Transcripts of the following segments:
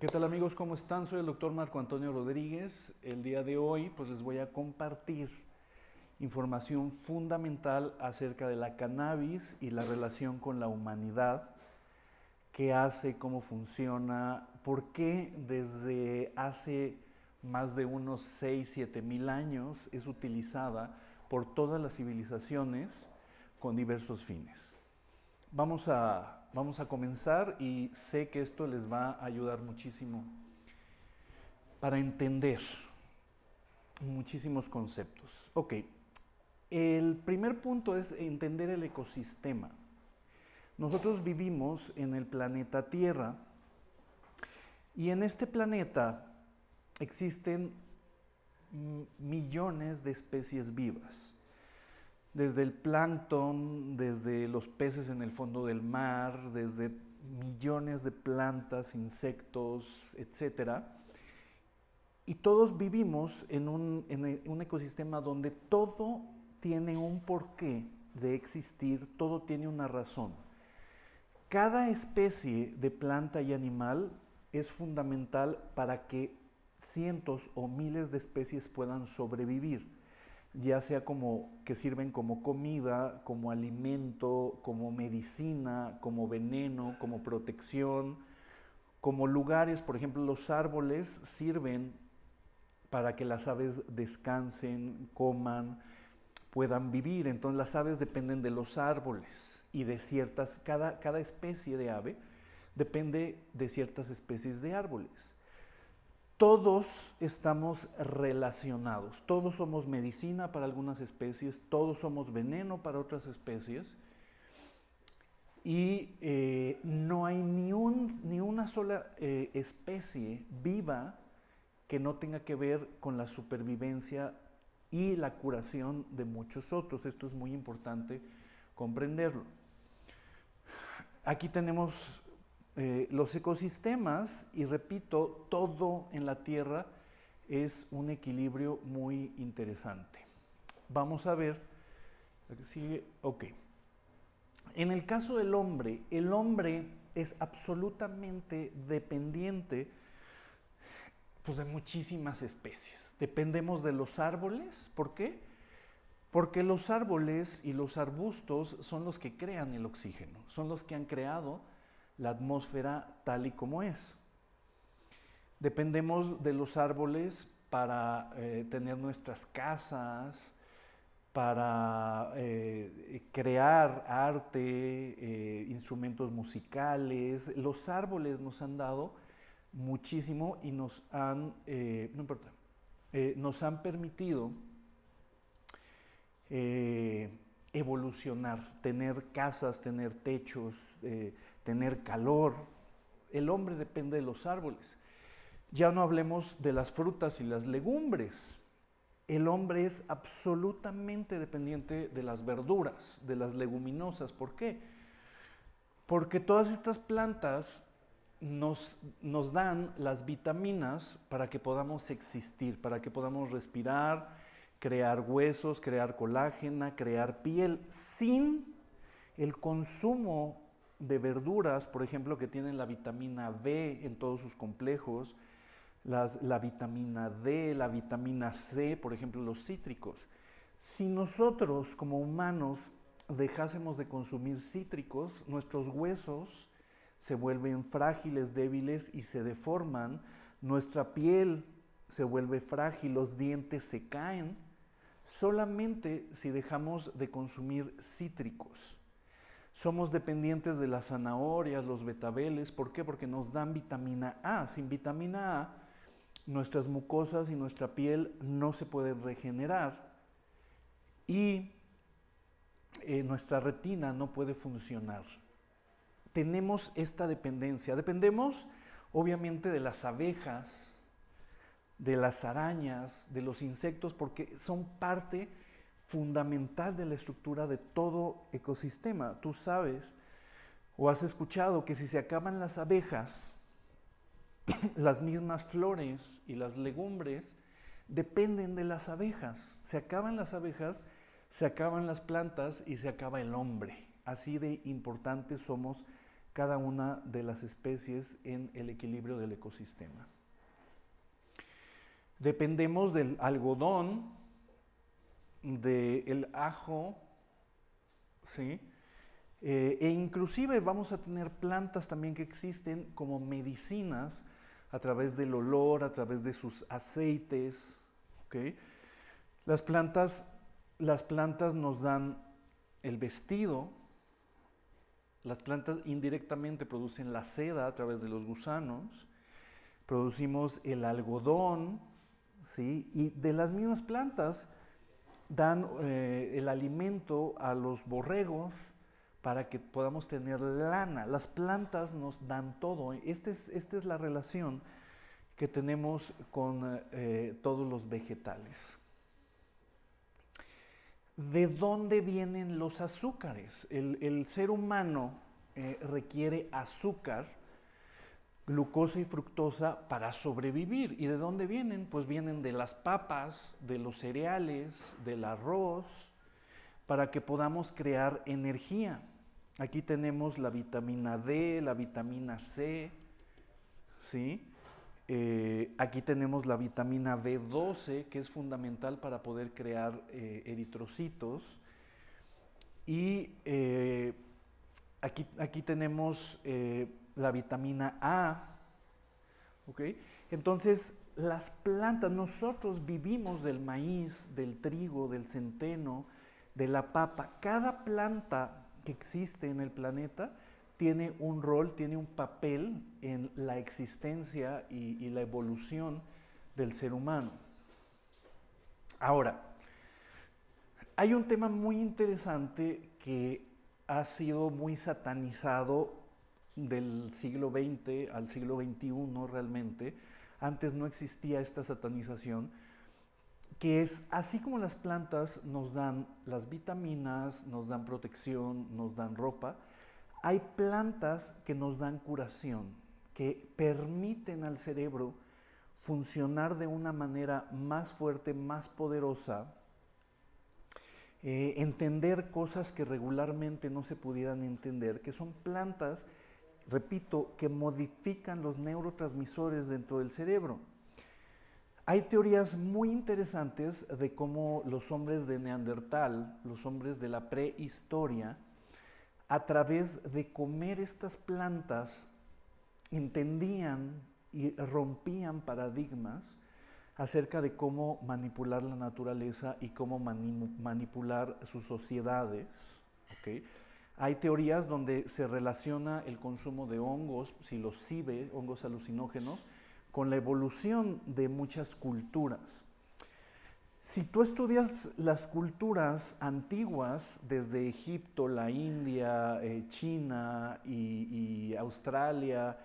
¿Qué tal amigos? ¿Cómo están? Soy el doctor Marco Antonio Rodríguez. El día de hoy pues les voy a compartir información fundamental acerca de la cannabis y la relación con la humanidad, qué hace, cómo funciona, por qué desde hace más de unos 6, 7 mil años es utilizada por todas las civilizaciones con diversos fines. Vamos a comenzar y sé que esto les va a ayudar muchísimo para entender muchísimos conceptos. Ok, el primer punto es entender el ecosistema. Nosotros vivimos en el planeta Tierra y en este planeta existen millones de especies vivas. Desde el plancton, desde los peces en el fondo del mar, desde millones de plantas, insectos, etcétera. Y todos vivimos en un ecosistema donde todo tiene un porqué de existir, todo tiene una razón. Cada especie de planta y animal es fundamental para que cientos o miles de especies puedan sobrevivir, ya sea como que sirven como comida, como alimento, como medicina, como veneno, como protección, como lugares. Por ejemplo, los árboles sirven para que las aves descansen, coman, puedan vivir. Entonces las aves dependen de los árboles y de cada especie de ave depende de ciertas especies de árboles. Todos estamos relacionados, todos somos medicina para algunas especies, todos somos veneno para otras especies y no hay ni una sola especie viva que no tenga que ver con la supervivencia y la curación de muchos otros. Esto es muy importante comprenderlo. Aquí tenemos los ecosistemas y repito, todo en la Tierra es un equilibrio muy interesante. Vamos a ver, sigue, ok. En el caso del hombre, el hombre es absolutamente dependiente pues, de muchísimas especies. Dependemos de los árboles, ¿por qué? Porque los árboles y los arbustos son los que crean el oxígeno, son los que han creado la atmósfera tal y como es. Dependemos de los árboles para tener nuestras casas, para crear arte, instrumentos musicales. Los árboles nos han dado muchísimo y nos han, no importa, nos han permitido evolucionar, tener casas, tener techos, tener calor. El hombre depende de los árboles. Ya no hablemos de las frutas y las legumbres. El hombre es absolutamente dependiente de las verduras, de las leguminosas. ¿Por qué? Porque todas estas plantas nos dan las vitaminas para que podamos existir, para que podamos respirar, crear huesos, crear colágena, crear piel. Sin el consumo de verduras, por ejemplo, que tienen la vitamina B en todos sus complejos, la vitamina D, la vitamina C, por ejemplo, los cítricos. Si nosotros como humanos dejásemos de consumir cítricos, nuestros huesos se vuelven frágiles, débiles y se deforman, nuestra piel se vuelve frágil, los dientes se caen, solamente si dejamos de consumir cítricos. Somos dependientes de las zanahorias, los betabeles. ¿Por qué? Porque nos dan vitamina A. Sin vitamina A, nuestras mucosas y nuestra piel no se pueden regenerar y nuestra retina no puede funcionar. Tenemos esta dependencia. Dependemos obviamente de las abejas, de las arañas, de los insectos, porque son parte fundamental de la estructura de todo ecosistema. Tú sabes o has escuchado que si se acaban las abejas, las mismas flores y las legumbres dependen de las abejas. Se acaban las abejas, se acaban las plantas y se acaba el hombre. Así de importantes somos cada una de las especies en el equilibrio del ecosistema. Dependemos del algodón, del ajo, ¿sí? E inclusive vamos a tener plantas también que existen como medicinas a través del olor, a través de sus aceites, ¿ok? Las plantas nos dan el vestido, las plantas indirectamente producen la seda a través de los gusanos, producimos el algodón, ¿sí? Y de las mismas plantas dan el alimento a los borregos para que podamos tener lana. Las plantas nos dan todo. Esta es la relación que tenemos con todos los vegetales. ¿De dónde vienen los azúcares? El ser humano requiere azúcar, glucosa y fructosa para sobrevivir. ¿Y de dónde vienen? Pues vienen de las papas, de los cereales, del arroz, para que podamos crear energía. Aquí tenemos la vitamina D, la vitamina C, ¿sí? Aquí tenemos la vitamina B12, que es fundamental para poder crear eritrocitos. Y aquí tenemos la vitamina A, ¿ok? Entonces, las plantas, nosotros vivimos del maíz, del trigo, del centeno, de la papa. Cada planta que existe en el planeta tiene un rol, tiene un papel en la existencia y la evolución del ser humano. Ahora, hay un tema muy interesante que ha sido muy satanizado del siglo XX al siglo XXI realmente. Antes no existía esta satanización, que es así como las plantas nos dan las vitaminas, nos dan protección, nos dan ropa, hay plantas que nos dan curación, que permiten al cerebro funcionar de una manera más fuerte, más poderosa, entender cosas que regularmente no se pudieran entender, que son plantas, repito, que modifican los neurotransmisores dentro del cerebro. Hay teorías muy interesantes de cómo los hombres de Neandertal, los hombres de la prehistoria, a través de comer estas plantas, entendían y rompían paradigmas acerca de cómo manipular la naturaleza y cómo manipular sus sociedades. ¿Okay? Hay teorías donde se relaciona el consumo de hongos, psilocibe, hongos alucinógenos, con la evolución de muchas culturas. Si tú estudias las culturas antiguas, desde Egipto, la India, China y Australia,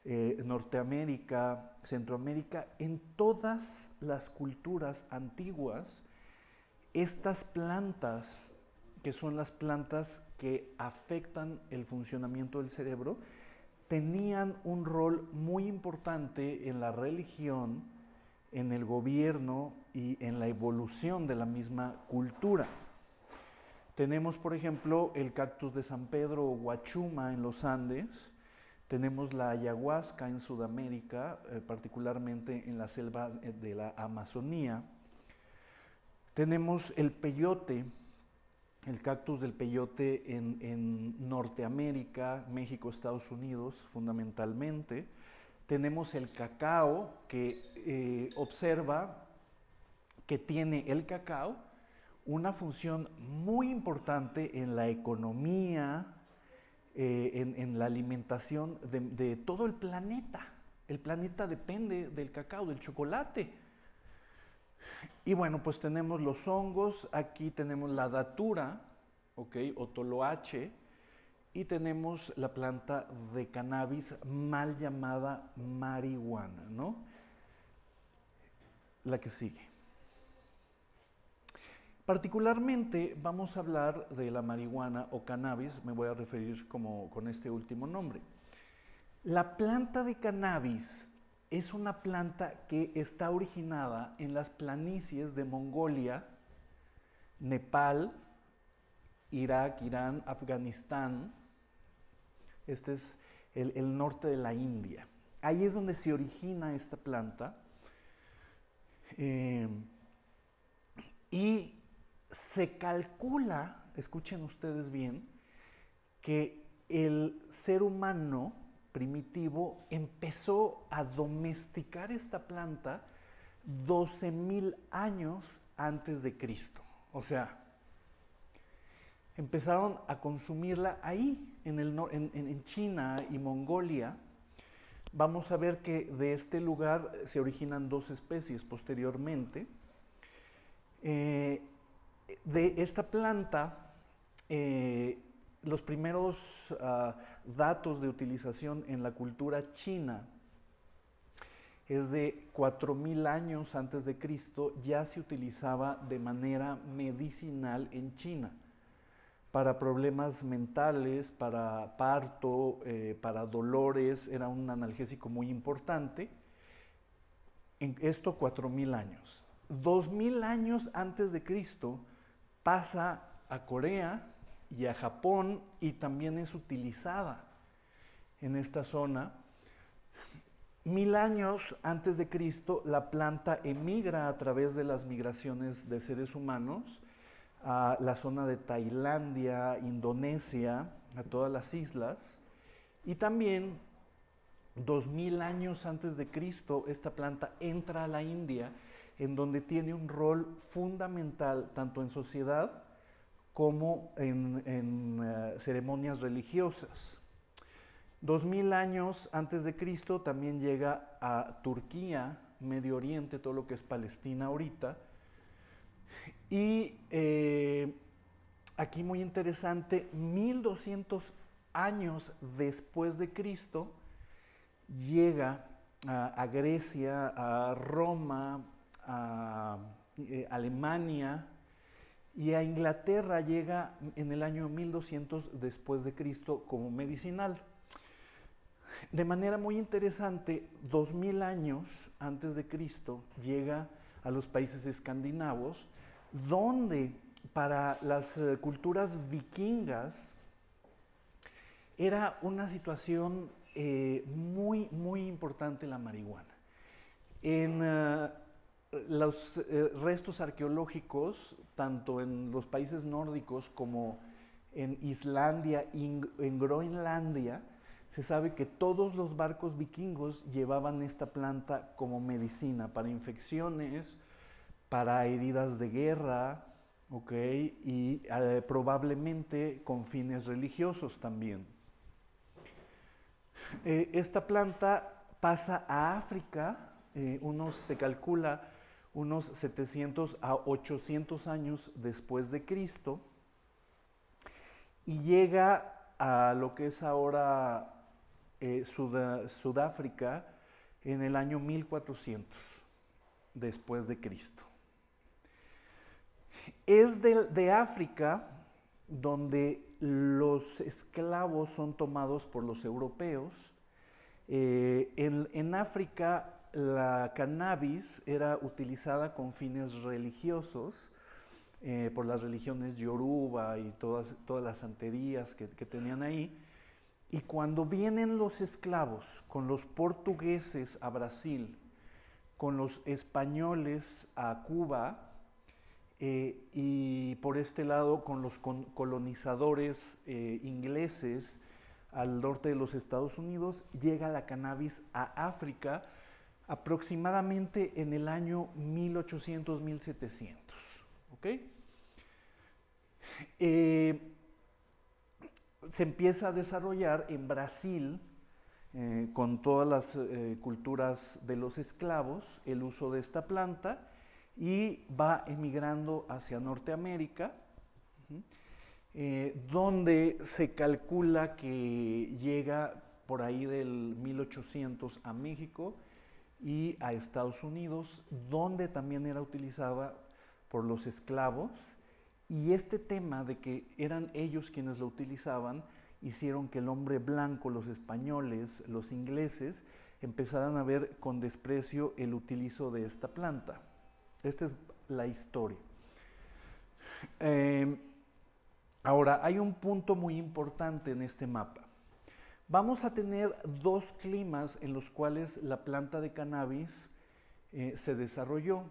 Norteamérica, Centroamérica, en todas las culturas antiguas, estas plantas, que son las plantas que afectan el funcionamiento del cerebro, tenían un rol muy importante en la religión, en el gobierno y en la evolución de la misma cultura. Tenemos, por ejemplo, el cactus de San Pedro o guachuma en los Andes, tenemos la ayahuasca en Sudamérica, particularmente en las selvas de la Amazonía, tenemos el peyote, el cactus del peyote en Norteamérica, México, Estados Unidos, fundamentalmente. Tenemos el cacao, que observa que tiene el cacao una función muy importante en la economía, en la alimentación de todo el planeta. El planeta depende del cacao, del chocolate. Y bueno, pues tenemos los hongos, aquí tenemos la datura, ¿okay? O toloache, y tenemos la planta de cannabis mal llamada marihuana, ¿no? La que sigue. Particularmente vamos a hablar de la marihuana o cannabis, me voy a referir con este último nombre. La planta de cannabis es una planta que está originada en las planicies de Mongolia, Nepal, Irak, Irán, Afganistán, Este es el norte de la India. Ahí es donde se origina esta planta. Y se calcula, escuchen ustedes bien, que el ser humano primitivo empezó a domesticar esta planta 12,000 años antes de Cristo. O sea, empezaron a consumirla ahí, en China y Mongolia. Vamos a ver que de este lugar se originan 2 especies posteriormente. De esta planta, los primeros datos de utilización en la cultura china es de 4,000 años antes de Cristo. Ya se utilizaba de manera medicinal en China para problemas mentales, para parto, para dolores. Era un analgésico muy importante. En esto 4,000 años. 2,000 años antes de Cristo pasa a Corea y a Japón, y también es utilizada en esta zona. 1,000 años antes de Cristo, la planta emigra a través de las migraciones de seres humanos a la zona de Tailandia, Indonesia, a todas las islas. Y también 2,000 años antes de Cristo, esta planta entra a la India, en donde tiene un rol fundamental tanto en sociedad como en ceremonias religiosas. 2,000 años antes de Cristo también llega a Turquía, Medio Oriente, todo lo que es Palestina ahorita. Y aquí muy interesante, 1200 años después de Cristo, llega a Grecia, a Roma, a Alemania, y a Inglaterra llega en el año 1200 después de Cristo como medicinal. De manera muy interesante, 2,000 años antes de Cristo llega a los países escandinavos, donde para las culturas vikingas era una situación muy importante la marihuana. En los restos arqueológicos, tanto en los países nórdicos como en Islandia y en Groenlandia, se sabe que todos los barcos vikingos llevaban esta planta como medicina para infecciones, para heridas de guerra, ¿ok? Y probablemente con fines religiosos también. Esta planta pasa a África, se calcula unos 700 a 800 años después de Cristo, y llega a lo que es ahora Sudáfrica en el año 1400 después de Cristo. Es de África donde los esclavos son tomados por los europeos. En África la cannabis era utilizada con fines religiosos por las religiones yoruba y todas las santerías que tenían ahí. Y cuando vienen los esclavos con los portugueses a Brasil, con los españoles a Cuba, y por este lado con los colonizadores ingleses al norte de los Estados Unidos, llega la cannabis a África aproximadamente en el año 1800-1700. ¿Ok? Se empieza a desarrollar en Brasil, con todas las culturas de los esclavos, el uso de esta planta, y va emigrando hacia Norteamérica, donde se calcula que llega por ahí del 1800 a México y a Estados Unidos, donde también era utilizada por los esclavos. Y este tema de que eran ellos quienes lo utilizaban, hicieron que el hombre blanco, los españoles, los ingleses, empezaran a ver con desprecio el utilizo de esta planta. Esta es la historia. Ahora, hay un punto muy importante en este mapa. Vamos a tener dos climas en los cuales la planta de cannabis se desarrolló.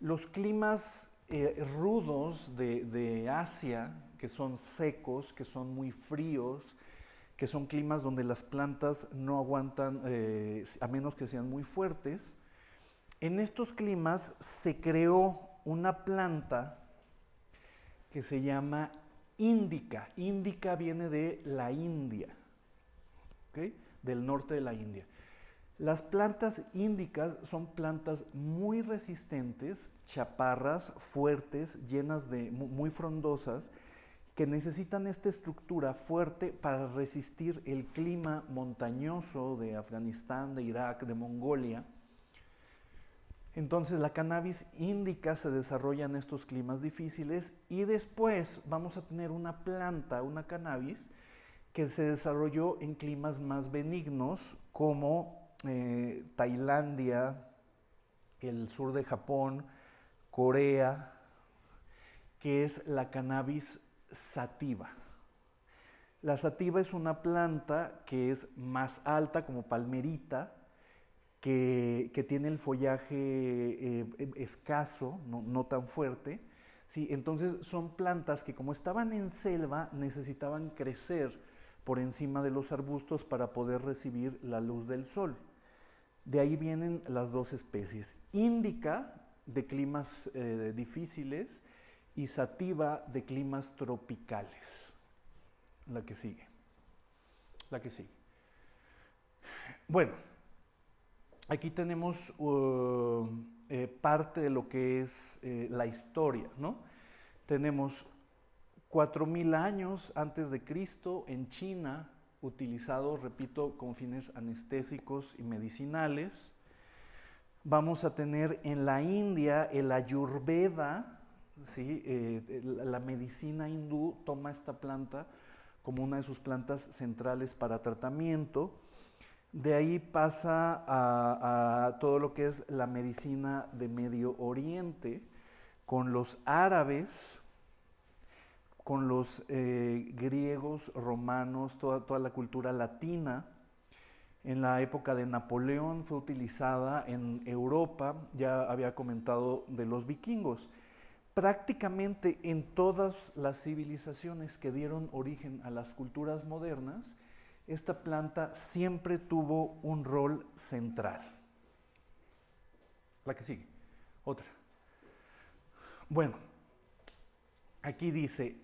Los climas rudos de Asia, que son secos, que son muy fríos, que son climas donde las plantas no aguantan, a menos que sean muy fuertes. En estos climas se creó una planta que se llama índica. Índica viene de la India, ¿okay? Del norte de la India. Las plantas índicas son plantas muy resistentes, chaparras, fuertes, llenas de, muy frondosas, que necesitan esta estructura fuerte para resistir el clima montañoso de Afganistán, de Irak, de Mongolia. Entonces la cannabis índica se desarrolla en estos climas difíciles y después vamos a tener una planta, una cannabis, que se desarrolló en climas más benignos como Tailandia, el sur de Japón, Corea, que es la cannabis sativa. La sativa es una planta que es más alta, como palmerita, que tiene el follaje escaso, no tan fuerte. ¿Sí? Entonces son plantas que, como estaban en selva, necesitaban crecer por encima de los arbustos para poder recibir la luz del sol. De ahí vienen las dos especies, índica de climas difíciles y sativa de climas tropicales. La que sigue. La que sigue. Bueno, aquí tenemos parte de lo que es la historia, ¿no? Tenemos 4000 años antes de Cristo en China, utilizado, repito, con fines anestésicos y medicinales. Vamos a tener en la India el Ayurveda, ¿sí? La medicina hindú toma esta planta como una de sus plantas centrales para tratamiento. De ahí pasa a todo lo que es la medicina de Medio Oriente, con los árabes, con los griegos, romanos, toda la cultura latina. En la época de Napoleón fue utilizada en Europa, ya había comentado de los vikingos. Prácticamente en todas las civilizaciones que dieron origen a las culturas modernas, esta planta siempre tuvo un rol central. La que sigue, otra. Bueno, aquí dice,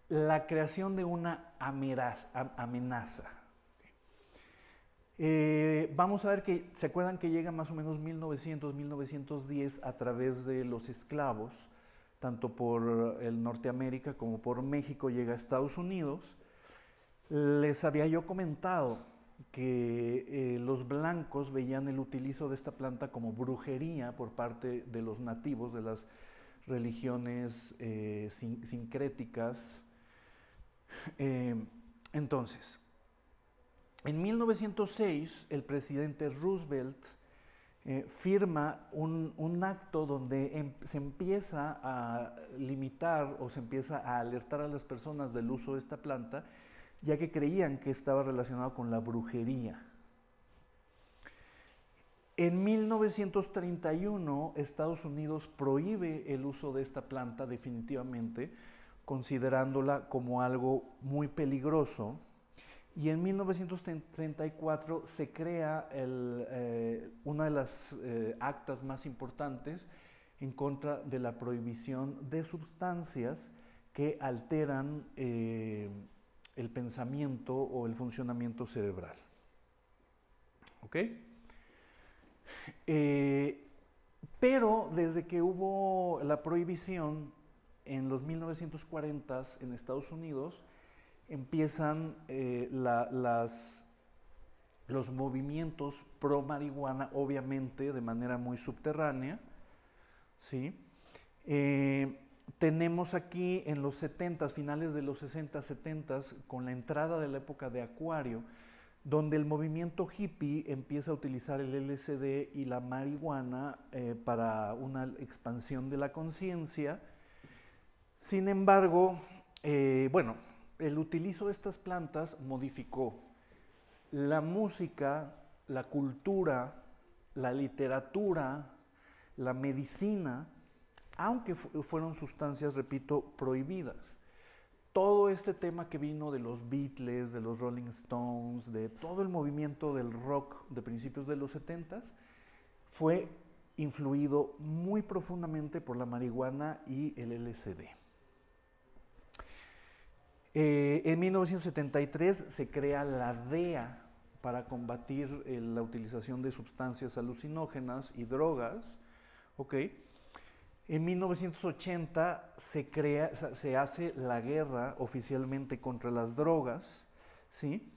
la creación de una amenaza. Vamos a ver que, ¿se acuerdan que llega más o menos 1900, 1910 a través de los esclavos, tanto por el Norteamérica como por México llega a Estados Unidos? Les había yo comentado que los blancos veían el utilizo de esta planta como brujería por parte de los nativos, de las religiones sincréticas. Entonces, en 1906 el presidente Roosevelt firma un acto donde se empieza a limitar o se empieza a alertar a las personas del uso de esta planta, ya que creían que estaba relacionado con la brujería. En 1931 Estados Unidos prohíbe el uso de esta planta definitivamente, considerándola como algo muy peligroso. Y en 1934 se crea una de las actas más importantes en contra de la prohibición de sustancias que alteran el pensamiento o el funcionamiento cerebral. ¿Ok? Pero desde que hubo la prohibición en los 1940s en Estados Unidos, empiezan los movimientos pro marihuana, obviamente de manera muy subterránea, ¿sí? Tenemos aquí en los 70s, finales de los 60, 70s, con la entrada de la época de Acuario, donde el movimiento hippie empieza a utilizar el LSD y la marihuana para una expansión de la conciencia. Sin embargo, bueno, el utilizo de estas plantas modificó la música, la cultura, la literatura, la medicina, aunque fueron sustancias, repito, prohibidas. Todo este tema que vino de los Beatles, de los Rolling Stones, de todo el movimiento del rock de principios de los 70s, fue influido muy profundamente por la marihuana y el LSD. En 1973 se crea la DEA para combatir la utilización de sustancias alucinógenas y drogas. ¿Okay? En 1980 se hace la guerra oficialmente contra las drogas, ¿sí?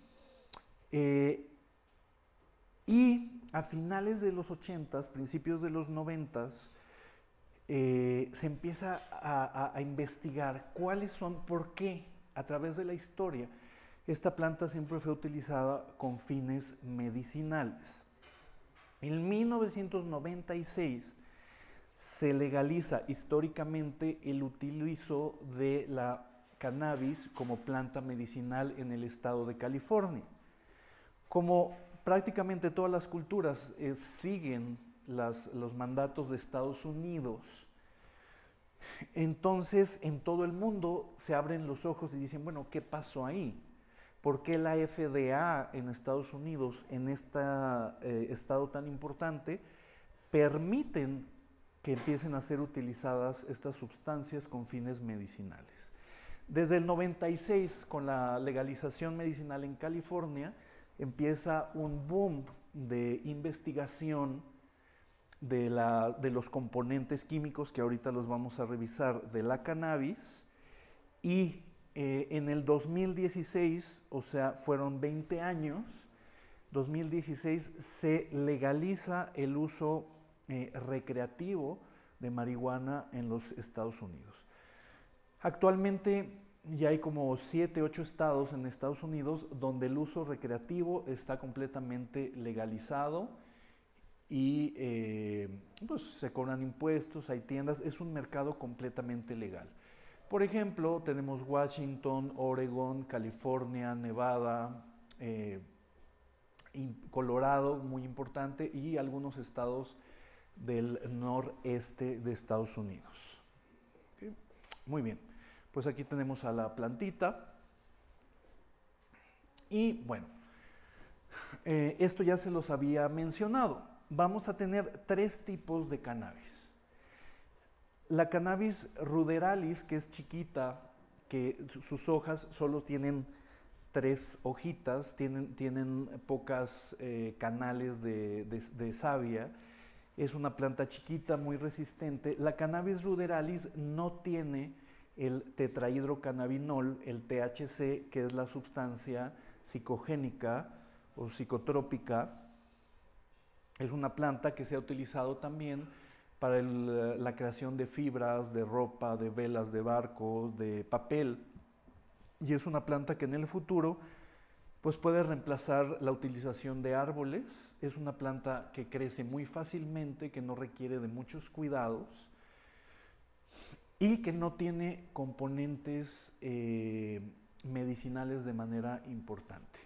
Y a finales de los 80s, principios de los 90s, se empieza a investigar cuáles son, por qué, a través de la historia, esta planta siempre fue utilizada con fines medicinales. En 1996 se legaliza históricamente el utilizo de la cannabis como planta medicinal en el estado de California. Como prácticamente todas las culturas siguen los mandatos de Estados Unidos, entonces en todo el mundo se abren los ojos y dicen, bueno, ¿qué pasó ahí? ¿Por qué la FDA en Estados Unidos, en este estado tan importante, permiten que empiecen a ser utilizadas estas sustancias con fines medicinales? Desde el 96, con la legalización medicinal en California, empieza un boom de investigación de los componentes químicos, que ahorita los vamos a revisar, de la cannabis, y en el 2016, o sea, fueron 20 años, 2016 se legaliza el uso recreativo de marihuana en los Estados Unidos. Actualmente ya hay como 7, 8 estados en Estados Unidos donde el uso recreativo está completamente legalizado y pues se cobran impuestos, hay tiendas, es un mercado completamente legal. Por ejemplo, tenemos Washington, Oregon, California, Nevada, Colorado, muy importante, y algunos estados del noreste de Estados Unidos. ¿Okay? Muy bien, pues aquí tenemos a la plantita. Y bueno, esto ya se los había mencionado. Vamos a tener 3 tipos de cannabis. La cannabis ruderalis, que es chiquita, que sus hojas solo tienen 3 hojitas, tienen pocas canales de savia, es una planta chiquita, muy resistente. La cannabis ruderalis no tiene el tetrahidrocannabinol, el THC, que es la sustancia psicogénica o psicotrópica. Es una planta que se ha utilizado también para la creación de fibras, de ropa, de velas de barco, de papel. Y es una planta que en el futuro pues puede reemplazar la utilización de árboles. Es una planta que crece muy fácilmente, que no requiere de muchos cuidados y que no tiene componentes medicinales de manera importante.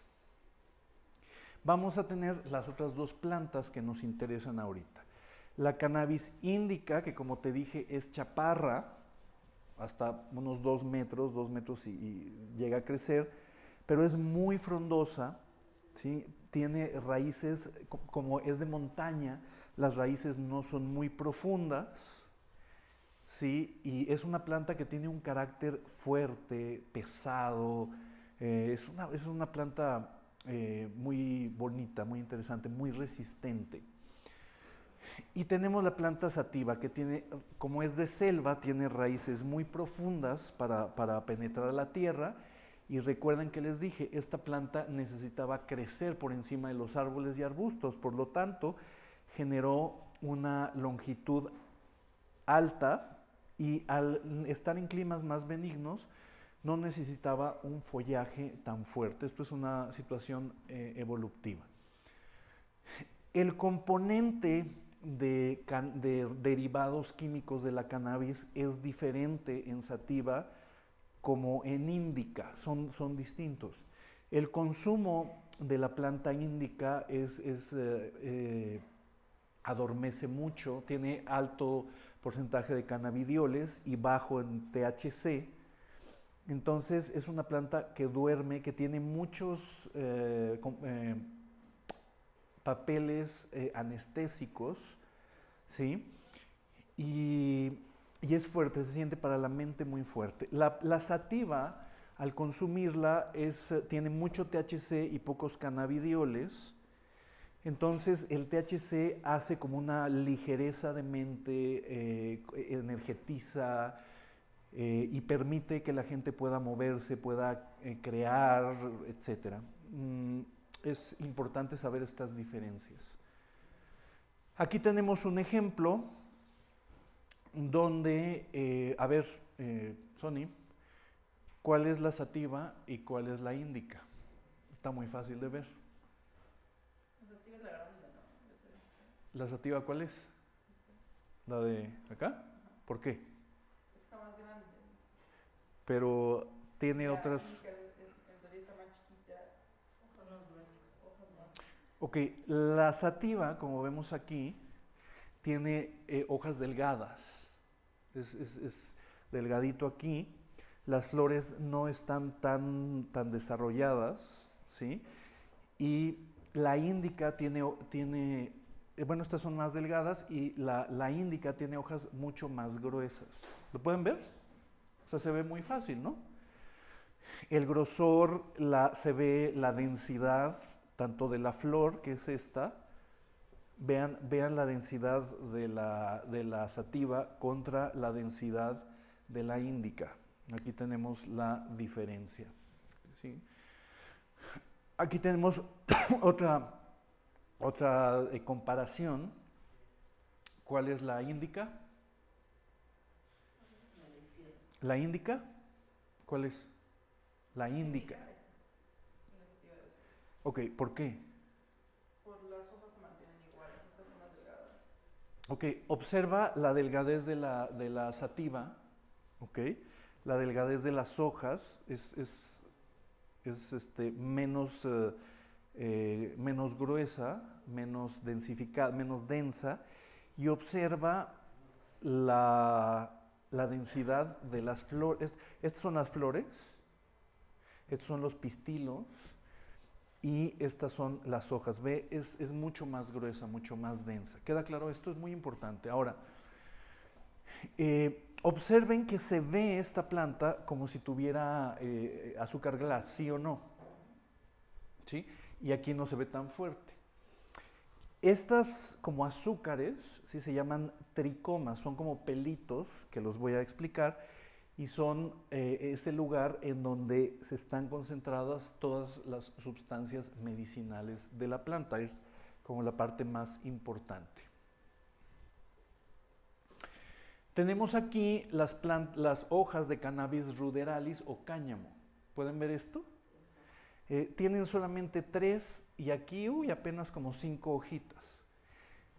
Vamos a tener las otras 2 plantas que nos interesan ahorita. La cannabis índica, que como te dije es chaparra, hasta unos 2 metros y llega a crecer, pero es muy frondosa, ¿sí? Tiene raíces, como es de montaña, las raíces no son muy profundas, ¿sí? Y es una planta que tiene un carácter fuerte, pesado, es una planta muy bonita, muy interesante, muy resistente. Y tenemos la planta sativa, que tiene, como es de selva, tiene raíces muy profundas para penetrar la tierra. Y recuerden que les dije, esta planta necesitaba crecer por encima de los árboles y arbustos, por lo tanto, generó una longitud alta y al estar en climas más benignos, no necesitaba un follaje tan fuerte. Esto es una situación evolutiva. El componente de derivados químicos de la cannabis es diferente en sativa como en índica, son distintos. El consumo de la planta índica adormece mucho, tiene alto porcentaje de cannabidioles y bajo en THC. Entonces es una planta que duerme, que tiene muchos papeles anestésicos, ¿sí? Y es fuerte, se siente para la mente muy fuerte. La sativa, al consumirla, tiene mucho THC y pocos cannabidioles. Entonces el THC hace como una ligereza de mente, energetiza y permite que la gente pueda moverse, pueda crear, etc. Es importante saber estas diferencias. Aquí tenemos un ejemplo donde, a ver, Sony, ¿cuál es la sativa y cuál es la índica? Está muy fácil de ver. La sativa es la grande, ¿no? ¿La sativa cuál es? ¿La de acá? Ajá. ¿Por qué? Está más grande. Pero tiene La otras... índica en teoría está más chiquita. Hojas más gruesas. Hojas más. Ok, la sativa, como vemos aquí, tiene hojas delgadas. Es delgadito aquí. Las flores no están tan desarrolladas, ¿sí? Y la índica tiene bueno, estas son más delgadas y la índica tiene hojas mucho más gruesas. ¿Lo pueden ver? O sea, se ve muy fácil, ¿no? El grosor, se ve la densidad, tanto de la flor, que es esta, vean la densidad de la sativa contra la densidad de la índica. Aquí tenemos la diferencia, ¿sí? Aquí tenemos otra comparación. ¿Cuál es la índica? ¿La índica? ¿Cuál es? La índica. La sativa debe ser. Ok, ¿por qué? Por las hojas se mantienen iguales, estas son más delgadas. Ok, observa la delgadez de la sativa, ok. La delgadez de las hojas es menos gruesa, menos densificada, menos densa, y observa la densidad de las flores. Estas son las flores, estos son los pistilos, y estas son las hojas. Ve, es mucho más gruesa, mucho más densa. ¿Queda claro? Esto es muy importante. Ahora, observen que se ve esta planta como si tuviera azúcar glass, ¿sí o no? ¿Sí? Y aquí no se ve tan fuerte. Estas como azúcares, ¿sí? Se llaman tricomas, son como pelitos, que los voy a explicar, y son ese lugar en donde se están concentradas todas las sustancias medicinales de la planta. Es como la parte más importante. Tenemos aquí las hojas de Cannabis ruderalis o cáñamo. ¿Pueden ver esto? Tienen solamente 3 y aquí apenas como 5 hojitas.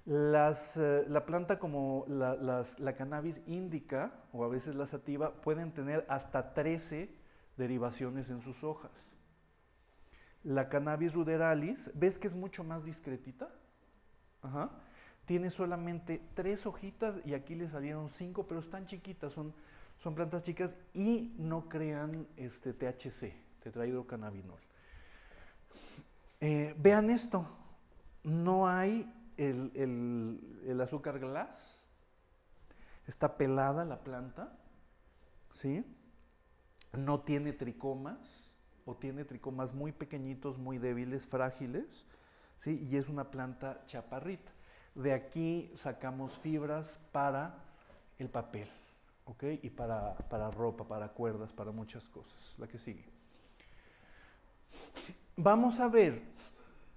La planta como la Cannabis indica o a veces la sativa pueden tener hasta 13 derivaciones en sus hojas. La Cannabis ruderalis, ¿ves que es mucho más discretita? Ajá. Tiene solamente 3 hojitas y aquí le salieron 5, pero están chiquitas, son plantas chicas y no crean THC, tetrahidrocannabinol. Vean esto, no hay el azúcar glass, está pelada la planta, ¿sí? No tiene tricomas o tiene tricomas muy pequeñitos, muy débiles, frágiles, ¿sí? Y es una planta chaparrita. De aquí sacamos fibras para el papel, ¿ok? Y para ropa, para cuerdas, para muchas cosas. La que sigue. Vamos a ver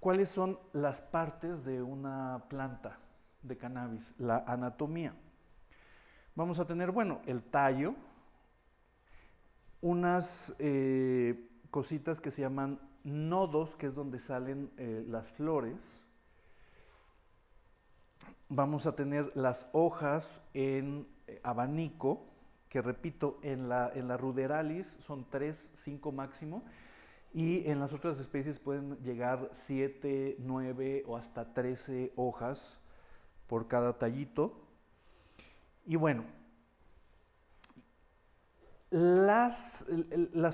cuáles son las partes de una planta de cannabis, la anatomía. Vamos a tener, bueno, el tallo, unas cositas que se llaman nodos, que es donde salen las flores. Vamos a tener las hojas en abanico, que repito, en la ruderalis son 3, 5 máximo, y en las otras especies pueden llegar 7, 9 o hasta 13 hojas por cada tallito. Y bueno, las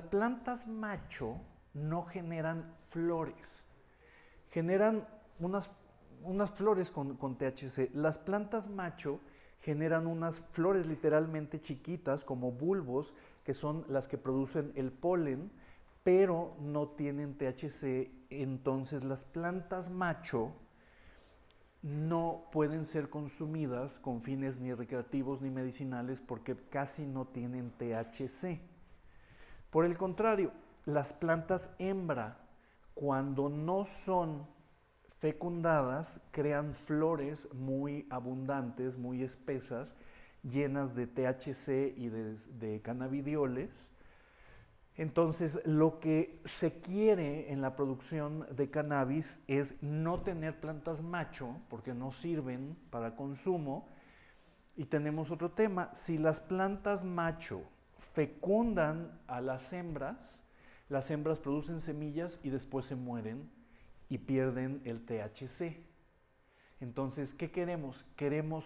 plantas macho no generan flores, generan unas flores con THC. Las plantas macho generan unas flores literalmente chiquitas como bulbos, que son las que producen el polen, pero no tienen THC. Entonces las plantas macho no pueden ser consumidas con fines ni recreativos ni medicinales porque casi no tienen THC. Por el contrario, las plantas hembra, cuando no son fecundadas, crean flores muy abundantes, muy espesas, llenas de THC y de cannabidioles. Entonces, lo que se quiere en la producción de cannabis es no tener plantas macho, porque no sirven para consumo. Y tenemos otro tema: si las plantas macho fecundan a las hembras producen semillas y después se mueren y pierden el THC. Entonces, ¿qué queremos? Queremos